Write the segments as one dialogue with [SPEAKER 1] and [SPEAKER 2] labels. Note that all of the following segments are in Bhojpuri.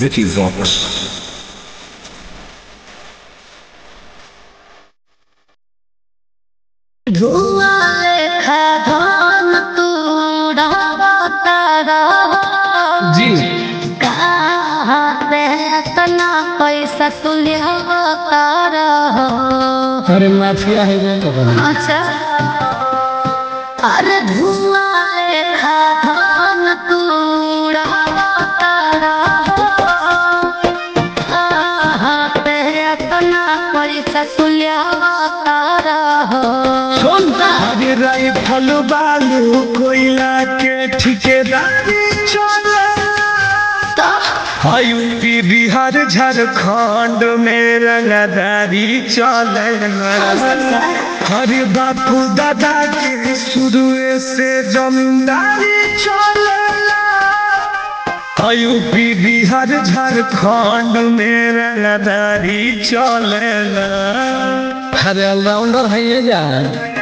[SPEAKER 1] Vicky Vox.
[SPEAKER 2] जी
[SPEAKER 3] पैसा तुलिया
[SPEAKER 2] अरे माफिया है रे
[SPEAKER 3] अच्छा अरे धुआं लेखा धन तूड़ा पैसा तुलिया
[SPEAKER 2] अरे राइफल बालू कोयला के ठिकेदारी चले यूपी बिहार झारखंड में रंगदारी चले हरे बापू दादा के शुरू से जमींदारी चले यूपी बिहार झारखंड में रंगदारी चले अरे ऑलराउंडर है ये जान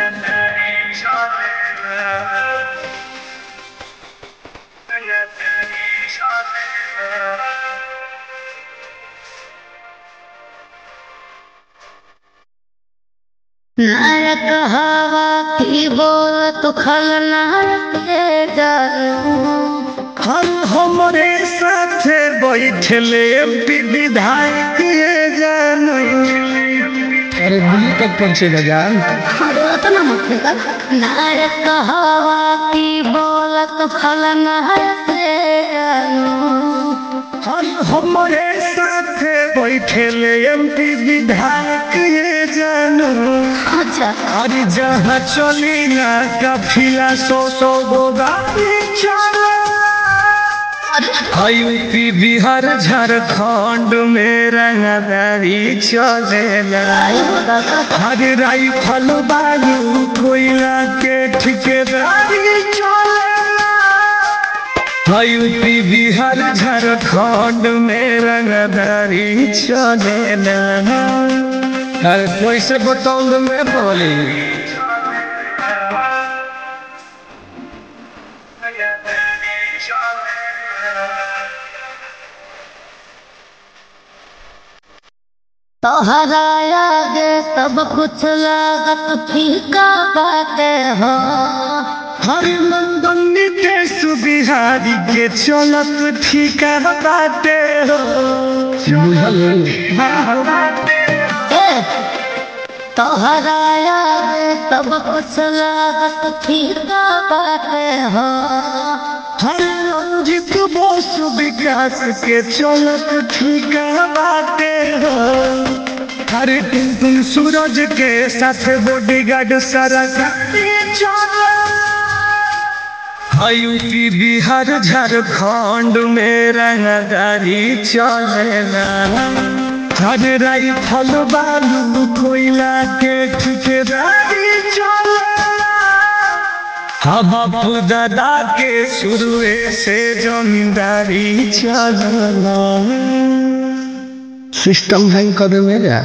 [SPEAKER 3] नायक हवा की बोल तो खलनायक
[SPEAKER 2] हम हमारे साथ बैठले विधायक जानो अरे दिल्ली तक पहुंचेगा जान
[SPEAKER 3] नायक हवा की बोल तो खलनायक
[SPEAKER 2] हम हमारे साथ बैठले एमपी विधायक जानो
[SPEAKER 3] अच्छा
[SPEAKER 2] अरे जहाँ चली ना काफिला 100 गो गाड़ी चले यूपी बिहार झारखंड में रंगदारी चले हरे राइफल बालू कोयला के ठिकेदारी चले यूपी बिहार झारखंड में रंगदारी चले अरे कोई से बताऊं मैं बोली
[SPEAKER 3] तोहरा आगे सब कुछ लागत फीका बाटे हो
[SPEAKER 2] हरे मंदन नितेश बिहारी के चलत ठीका बाटे हो
[SPEAKER 3] तोहरा आगे सब कुछ लागत फीका बाटे हो
[SPEAKER 2] हरे रंजित बोस विकास के चलत ठीका बाटे हो हरे टुनटुन सूरज के साथ बॉडीगार्ड सारा यूपी बिहार झारखंड में रंगदारी चलेला हरे राइफल बालू कोयला के ठिकेदारी चलेला बापू दादा के शुरू से जमींदारी चलेला सिस्टम हैंग कर मेरा